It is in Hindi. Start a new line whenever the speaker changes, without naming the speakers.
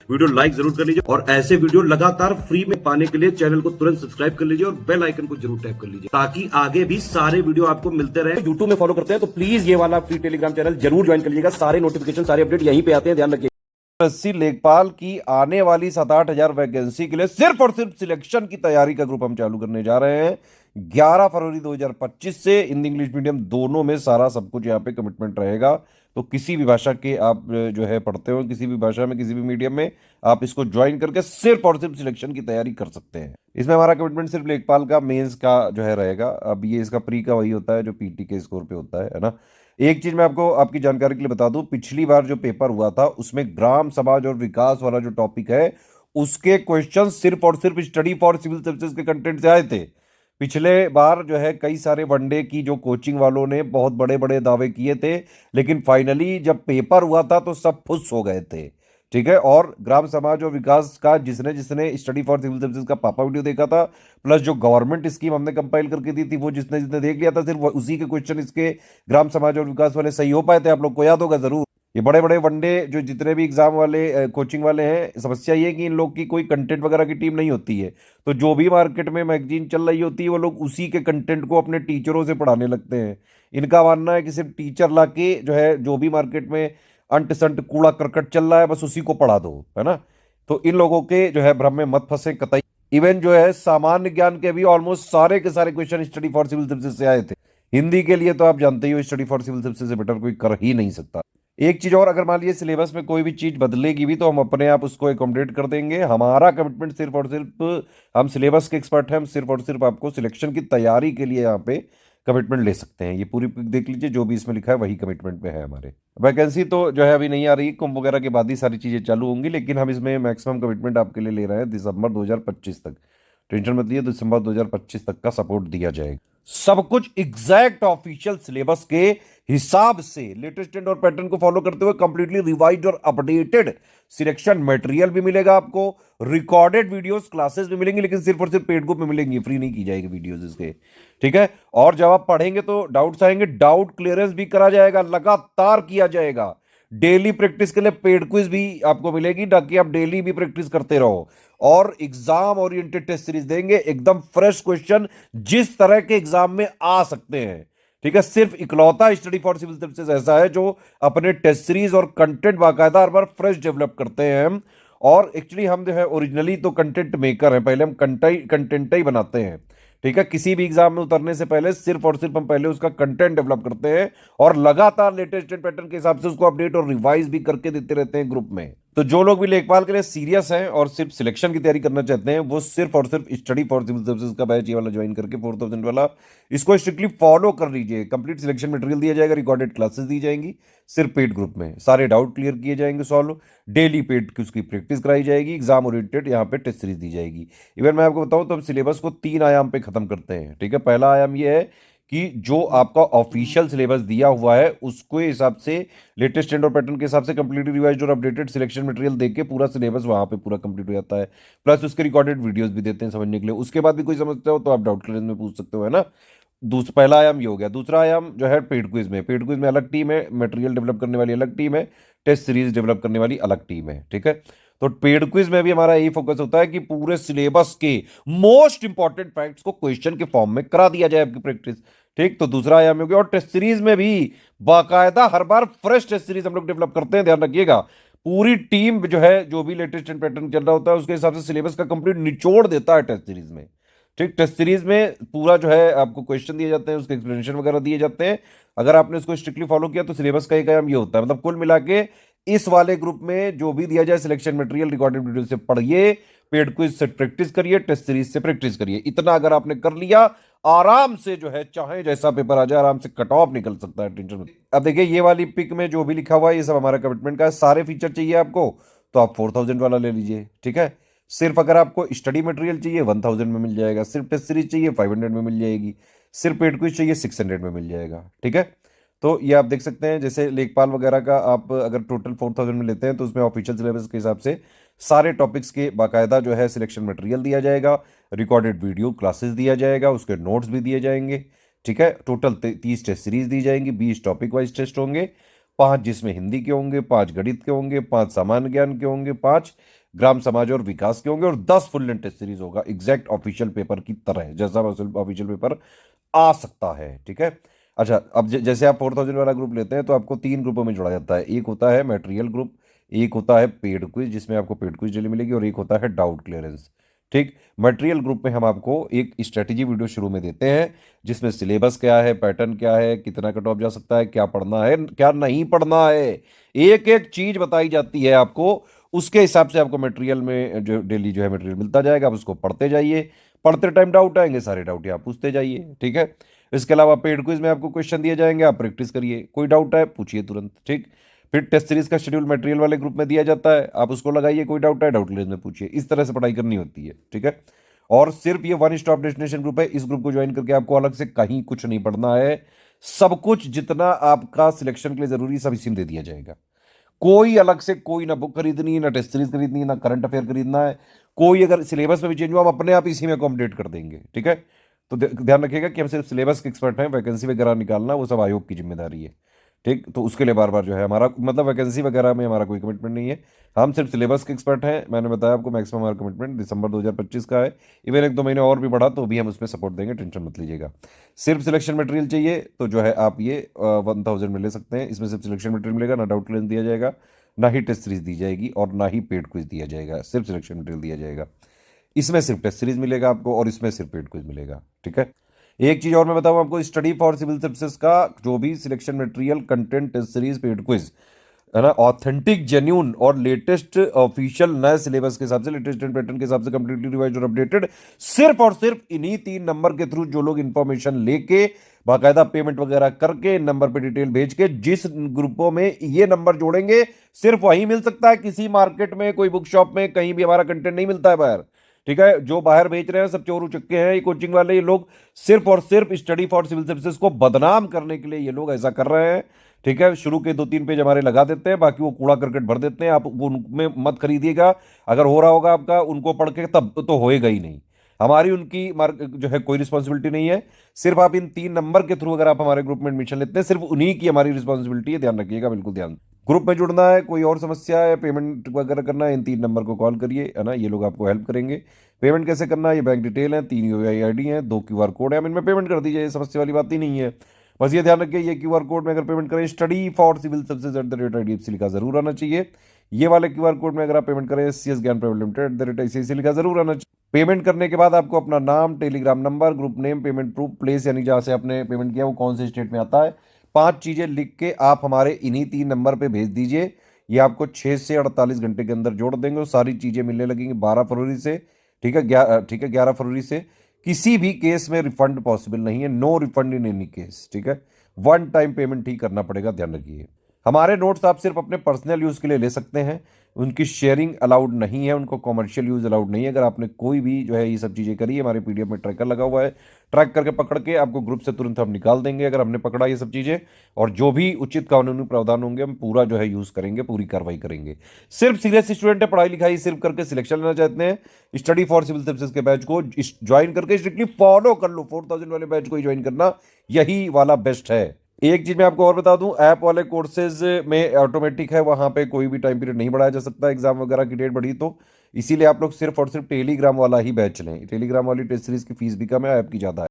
वीडियो लाइक जरूर कर लीजिए और ऐसे वीडियो लगातार फ्री में पाने के लिए चैनल को तुरंत सब्सक्राइब कर लीजिए और बेल आइकन को जरूर टैप कर लीजिए ताकि आगे भी सारे वीडियो आपको मिलते रहे। यूट्यूब में फॉलो करते हैं तो प्लीज ये वाला फ्री टेलीग्राम चैनल जरूर ज्वाइन कर लीजिएगा। सारे नोटिफिकेशन सारे अपडेट यहीं पे आते हैं, ध्यान रखिए।
80 लेखपाल की आने वाली 7-8 हजार वैकेंसी के लिए सिर्फ और सिर्फ सिलेक्शन की तैयारी का ग्रुप हम चालू करने जा रहे हैं 11 फरवरी 2025 से। हिंदी इंग्लिश मीडियम दोनों में सारा सब कुछ यहाँ पे कमिटमेंट रहेगा। तो किसी भी भाषा के आप जो है पढ़ते हो, किसी भी भाषा में, किसी भी मीडियम में, आप इसको ज्वाइन करके सिर्फ और सिर्फ सिलेक्शन की तैयारी कर सकते हैं। इसमें हमारा कमिटमेंट सिर्फ लेखपाल का मेंस का जो है रहेगा। अब ये इसका प्री का वही होता है जो पीटी के स्कोर पे होता है ना। एक चीज मैं आपको आपकी जानकारी के लिए बता दूं, पिछली बार जो पेपर हुआ था उसमें ग्राम समाज और विकास वाला जो टॉपिक है उसके क्वेश्चन सिर्फ और सिर्फ स्टडी फॉर सिविल सर्विसेज के कंटेंट से आए थे। पिछले बार जो है कई सारे वनडे की जो कोचिंग वालों ने बहुत बड़े बड़े दावे किए थे, लेकिन फाइनली जब पेपर हुआ था तो सब फुस हो गए थे। ठीक है। और ग्राम समाज और विकास का जिसने जिसने स्टडी फॉर सिविल सर्विसेज का पापा वीडियो देखा था, प्लस जो गवर्नमेंट स्कीम हमने कंपाइल करके दी थी, वो जिसने जिसने देख लिया था, सिर्फ उसी के क्वेश्चन इसके ग्राम समाज और विकास वाले सही हो पाए थे। आप लोग को याद होगा जरूर। ये बड़े बड़े वनडे जो जितने भी एग्जाम वाले कोचिंग वाले हैं, समस्या ये है कि इन लोग की कोई कंटेंट वगैरह की टीम नहीं होती है। तो जो भी मार्केट में मैगजीन चल रही होती है वो लोग उसी के कंटेंट को अपने टीचरों से पढ़ाने लगते हैं। इनका मानना है कि सिर्फ टीचर लाके जो है जो भी मार्केट में अंट संट कूड़ा करकट चल रहा है बस उसी को पढ़ा दो, है ना। तो इन लोगों के जो है भ्रम में मत फंसे कतई। इवन जो है सामान्य ज्ञान के भी ऑलमोस्ट सारे के सारे question study for civil services से आए थे। हिंदी के लिए तो आप जानते ही हो स्टडी फॉर सिविल सर्विसेज से बेटर कोई कर ही नहीं सकता। एक चीज और, अगर मान लीजिए सिलेबस में कोई भी चीज बदलेगी भी तो हम अपने आप उसको अकोमोडेट कर देंगे। हमारा कमिटमेंट सिर्फ और सिर्फ, हम सिलेबस के एक्सपर्ट हैं, हम सिर्फ और सिर्फ आपको सिलेक्शन की तैयारी के लिए यहाँ पे कमिटमेंट ले सकते हैं। ये पूरी देख लीजिए, जो भी इसमें लिखा है वही कमिटमेंट में है हमारे। वैकेंसी तो जो है अभी नहीं आ रही, कुंभ वगैरह के बाद ही सारी चीजें चालू होंगी, लेकिन हम इसमें मैक्सिमम कमिटमेंट आपके लिए ले रहे हैं दिसंबर 2025 तक। टेंशन मत लिए, दिसंबर 2025 तक का सपोर्ट दिया जाएगा। सब कुछ एग्जैक्ट ऑफिशियल सिलेबस के हिसाब से लेटेस्ट ट्रेंड और पैटर्न को फॉलो करते हुए कंप्लीटली रिवाइज्ड और अपडेटेड सिलेक्शन मटेरियल भी मिलेगा आपको। रिकॉर्डेड वीडियोस क्लासेस भी मिलेंगी, लेकिन सिर्फ और सिर्फ पेड ग्रुप में मिलेंगी, फ्री नहीं की जाएगी वीडियोस इसके। ठीक है। और जब आप पढ़ेंगे तो डाउट्स आएंगे, डाउट क्लियरेंस भी करा जाएगा, लगातार किया जाएगा। डेली प्रैक्टिस के लिए पेड क्विज भी आपको मिलेगी ताकि आप डेली भी प्रैक्टिस करते रहो। और एग्जाम ओरिएंटेड टेस्ट सीरीज देंगे, एकदम फ्रेश क्वेश्चन जिस तरह के एग्जाम में आ सकते हैं। ठीक है। सिर्फ इकलौता स्टडी फॉर सिविल सर्विसेज ऐसा है जो अपने टेस्ट सीरीज और कंटेंट बाकायदा हर बार फ्रेश डेवलप करते हैं। और एक्चुअली हम जो है ओरिजिनली तो कंटेंट मेकर हैं, पहले हम कंटेंट ही बनाते हैं। ठीक है। किसी भी एग्जाम में उतरने से पहले सिर्फ और सिर्फ हम पहले उसका कंटेंट डेवलप करते हैं और लगातार लेटेस्ट पैटर्न के हिसाब से उसको अपडेट और रिवाइज भी करके देते रहते हैं ग्रुप में। तो जो लोग भी लेखपाल के लिए सीरियस हैं और सिर्फ सिलेक्शन की तैयारी करना चाहते हैं, वो सिर्फ और सिर्फ स्टडी फॉर सिविल सर्विसेज का बैच ये वाला ज्वाइन करके 4000 वाला इसको स्ट्रिक्टली फॉलो कर लीजिए। कंप्लीट सिलेक्शन मटेरियल दिया जाएगा, रिकॉर्डेड क्लासेस दी जाएंगी सिर्फ पेड ग्रुप में, सारे डाउट क्लियर किए जाएंगे सॉल्व, डेली पेड की उसकी प्रैक्टिस कराई जाएगी, एग्जाम ओरिएंटेड यहाँ पे टेस्ट सीरीज दी जाएगी। इवन मैं आपको बताऊं तो हम सिलेबस को 3 आयाम पे खत्म करते हैं। ठीक है। पहला आयाम ये है कि जो आपका ऑफिशियल सिलेबस दिया हुआ है उसके हिसाब से लेटेस्ट ट्रेंड और पैटर्न के हिसाब से कंप्लीटली रिवाइज्ड और अपडेटेड सिलेक्शन मटेरियल देके पूरा सिलेबस वहां पे पूरा कंप्लीट हो जाता है। प्लस उसके रिकॉर्डेड वीडियोस भी देते हैं समझने के लिए। उसके बाद भी कोई समझते हो तो आप डाउट क्लियरेंस में पूछ सकते हो, है ना। दूसरा पहला आयाम ये हो गया। दूसरा आयाम जो है पेड क्विज में, पेड क्विज में अलग टीम है, मटेरियल डेवलप करने वाली अलग टीम है, टेस्ट सीरीज डेवलप करने वाली अलग टीम है। ठीक है। तो पेड क्विज में भी हमारा यही फोकस होता है कि पूरे सिलेबस के मोस्ट इंपॉर्टेंट फैक्ट्स को क्वेश्चन के फॉर्म में करा दिया जाए आपकी प्रैक्टिस। ठीक। तो दूसरा आयाम हो गया। और टेस्ट सीरीज में भी बाकायदा हर बार फ्रेश टेस्ट सीरीज हम लोग डेवलप करते हैं, ध्यान रखिएगा। पूरी टीम जो है जो भी लेटेस्ट पैटर्न चल रहा होता है उसके हिसाब से सिलेबस का कंप्लीट निचोड़ देता है टेस्ट सीरीज में। ठीक। टेस्ट सीरीज में पूरा जो है आपको क्वेश्चन दिए जाते हैं, उसके एक्सप्लेनेशन वगैरह दिए जाते हैं। अगर आपने उसको स्ट्रिक्टली फॉलो किया तो सिलेबस का एक आयाम ये होता है। मतलब कुल मिला के इस वाले ग्रुप में जो भी दिया जाए सिलेक्शन मटेरियल रिकॉर्डेड वीडियो से पढ़िए, पेड क्विज से प्रैक्टिस करिए, टेस्ट सीरीज से प्रैक्टिस करिए। इतना अगर आपने कर लिया, आराम से जो है चाहे जैसा पेपर आ जाए आराम से कट ऑफ निकल सकता है, टेंशन मत। अब देखिए ये वाली पिक में जो भी लिखा हुआ है ये सब हमारा कमिटमेंट का है। सारे फीचर चाहिए आपको तो आप 4000 वाला ले लीजिए। ठीक है। सिर्फ अगर आपको स्टडी मटेरियल चाहिए 1000 में मिल जाएगा, सिर्फ टेस्ट सीरीज चाहिए 500 में मिल जाएगी, सिर्फ पेड क्विज चाहिए 600 में मिल जाएगा। ठीक है। तो ये आप देख सकते हैं, जैसे लेखपाल वगैरह का आप अगर टोटल 4000 में लेते हैं तो उसमें ऑफिशियल सिलेबस के हिसाब से सारे टॉपिक्स के बाकायदा जो है सिलेक्शन मटेरियल दिया जाएगा, रिकॉर्डेड वीडियो क्लासेस दिया जाएगा, उसके नोट्स भी दिए जाएंगे। ठीक है। टोटल 30 टेस्ट सीरीज दी जाएंगी, 20 टॉपिक वाइज टेस्ट होंगे, 5 जिसमें हिंदी के होंगे, 5 गणित के होंगे, 5 सामान्य ज्ञान के होंगे, 5 ग्राम समाज और विकास के होंगे, और 10 फुल लेंथ टेस्ट सीरीज होगा एग्जैक्ट ऑफिशियल पेपर की तरह, जैसा ऑफिशियल पेपर आ सकता है। ठीक है। अच्छा, अब जैसे आप 4000 वाला ग्रुप लेते हैं तो आपको 3 ग्रुपों में जोड़ा जाता है। एक होता है मटेरियल ग्रुप, एक होता है पेड क्विज जिसमें आपको पेड क्विज डेली मिलेगी, और एक होता है डाउट क्लियरेंस। ठीक। मटेरियल ग्रुप में हम आपको एक स्ट्रेटेजी वीडियो शुरू में देते हैं जिसमें सिलेबस क्या है, पैटर्न क्या है, कितना कट ऑफ जा सकता है, क्या पढ़ना है, क्या नहीं पढ़ना है, एक एक चीज बताई जाती है आपको। उसके हिसाब से आपको मटेरियल में जो डेली जो है मटेरियल मिलता जाएगा, आप उसको पढ़ते जाइए। पढ़ते टाइम डाउट आएंगे, सारे डाउट आप पूछते जाइए। ठीक है। इसके अलावा पेड क्विज में आपको क्वेश्चन दिए जाएंगे, आप प्रैक्टिस करिए, कोई डाउट है पूछिए तुरंत। ठीक। फिर टेस्ट सीरीज का शेड्यूल मटेरियल वाले ग्रुप में दिया जाता है, आप उसको लगाइए, कोई डाउट है डाउट क्लियर में पूछिए। इस तरह से पढ़ाई करनी होती है। ठीक है। और सिर्फ ये वन स्टॉप डेस्टिनेशन ग्रुप है, इस ग्रुप को ज्वाइन करके आपको अलग से कहीं कुछ नहीं पढ़ना है। सब कुछ जितना आपका सिलेक्शन के लिए जरूरी सब इसी में दे दिया जाएगा। कोई अलग से कोई ना बुक खरीदनी है, ना टेस्ट सीरीज खरीदनी है, ना करंट अफेयर खरीदना है। कोई अगर सिलेबस में भी चेंज हुआ हम अपने आप इसी में अकोमोडेट कर देंगे। ठीक है। तो ध्यान रखिएगा कि हम सिर्फ सिलेबस के एक्सपर्ट हैं, वैकेंसी वगैरह निकालना वो सब आयोग की जिम्मेदारी है। ठीक। तो उसके लिए बार बार जो है हमारा मतलब वैकेंसी वगैरह में हमारा कोई कमिटमेंट नहीं है, हम सिर्फ सिलेबस के एक्सपर्ट हैं। मैंने बताया आपको मैक्सिमम हमारा कमिटमेंट दिसंबर 2025 का है। इवन 1-2 महीने और भी बढ़ा तो भी हम उसमें सपोर्ट देंगे, टेंशन मत लीजिएगा। सिर्फ सिलेक्शन मटेरियल चाहिए तो जो है आप ये 1000 में ले सकते हैं। इसमें सिर्फ सिलेक्शन मटेरियल मिलेगा, ना डाउट क्लियरेंस दिया जाएगा, ना ही टेस्ट सीरीज दी जाएगी, और ना ही पेड क्विज दिया जाएगा, सिर्फ सिलेक्शन मटेरियल दिया जाएगा। इसमें सिर्फ टेस्ट सीरीज मिलेगा आपको, और इसमें सिर्फ पेड क्विज मिलेगा। ठीक है। एक चीज और मैं बताऊं आपको, स्टडी फॉर सिविल सर्विसेज का जो भी selection material, content, test series, paid quiz है ना, ऑथेंटिक, जेन्यून और लेटेस्ट ऑफिशियल नए सिलेबस के हिसाब से, लेटेस्ट पैटर्न के हिसाब से कंप्लीटली रिवाइज और अपडेटेड, सिर्फ और सिर्फ इन्हीं 3 नंबर के थ्रू जो लोग इंफॉर्मेशन लेके बाकायदा पेमेंट वगैरह करके इन नंबर पे डिटेल भेज के जिस ग्रुपों में ये नंबर जोड़ेंगे, सिर्फ वही मिल सकता है। किसी मार्केट में, कोई बुक शॉप में कहीं भी हमारा कंटेंट नहीं मिलता है बाहर। ठीक है। जो बाहर बेच रहे हैं सब चोर उचक्के हैं, ये कोचिंग वाले, ये लोग सिर्फ और सिर्फ स्टडी फॉर सिविल सर्विसेज को बदनाम करने के लिए ये लोग ऐसा कर रहे हैं। ठीक है। शुरू के 2-3 पेज हमारे लगा देते हैं, बाकी वो कूड़ा करकट भर देते हैं। आप उनमें मत खरीदिएगा, अगर हो रहा होगा आपका उनको पढ़ के तब तो होएगा ही नहीं। हमारी उनकी जो है कोई रिस्पॉन्सिबिलिटी नहीं है। सिर्फ आप इन 3 नंबर के थ्रू अगर आप हमारे ग्रुप में एडमिशन लेते हैं, सिर्फ उन्हीं की हमारी रिस्पॉन्सिबिलिटी है, ध्यान रखिएगा, बिल्कुल ध्यान। ग्रुप में जुड़ना है, कोई और समस्या है, पेमेंट वगैरह करना है, इन 3 नंबर को कॉल करिए, है ना, ये लोग आपको हेल्प करेंगे। पेमेंट कैसे करना है, ये बैंक डिटेल है, 3 यूआई आईडी है, 2 क्यूआर कोड है, हम इनमें पेमेंट कर दीजिए, समस्या वाली बात ही नहीं है। बस ये ध्यान रखिए, ये क्यूआर कोड में अगर पेमेंट करें study for civil services @IDFC लिखा जरूर आना चाहिए। ये वाले क्यूआर कोड में अगर आप पेमेंट करें CS ज्ञान प्राइवेट लिमिटेड @ICICI लिखा जरूर आना चाहिए। पेमेंट करने के बाद आपको अपना नाम, Telegram number, group name, payment proof, place यानी जहां से आपने पेमेंट किया वो कौन से स्टेट में आता है, 5 चीजें लिख के आप हमारे इन्हीं 3 नंबर पे भेज दीजिए। ये आपको 6 से 48 घंटे के अंदर जोड़ देंगे और सारी चीजें मिलने लगेंगी 12 फरवरी से। ठीक है। 11 फरवरी से किसी भी केस में रिफंड पॉसिबल नहीं है, no refund in any case. ठीक है। 1 टाइम पेमेंट ही करना पड़ेगा, ध्यान रखिए। हमारे नोट्स आप सिर्फ अपने पर्सनल यूज के लिए ले सकते हैं, उनकी शेयरिंग अलाउड नहीं है, उनको कॉमर्शियल यूज अलाउड नहीं है। अगर आपने कोई भी जो है ये सब चीजें करी है, हमारे PDF में ट्रैकर लगा हुआ है, ट्रैक करके पकड़ के आपको ग्रुप से तुरंत हम निकाल देंगे अगर हमने पकड़ा ये सब चीजें। और जो भी उचित कानूनी प्रावधान होंगे हम पूरा जो है यूज करेंगे, पूरी कार्रवाई करेंगे। सिर्फ सीरियस स्टूडेंट है, पढ़ाई लिखाई सिर्फ करके सिलेक्शन लेना चाहते हैं, स्टडी फॉर सिविल सर्विसेज के बैच को ज्वाइन करके स्ट्रिक्टली फॉलो कर लो। 4000 वाले बैच को ही ज्वाइन करना, यही वाला बेस्ट है। एक चीज मैं आपको और बता दूं, ऐप वाले कोर्सेज में ऑटोमेटिक है, वहां पे कोई भी टाइम पीरियड नहीं बढ़ाया जा सकता, एग्जाम वगैरह की डेट बढ़ी तो। इसीलिए आप लोग सिर्फ और सिर्फ टेलीग्राम वाला ही बैच लें। टेलीग्राम वाली टेस्ट सीरीज की फीस भी कम है, ऐप की ज्यादा है।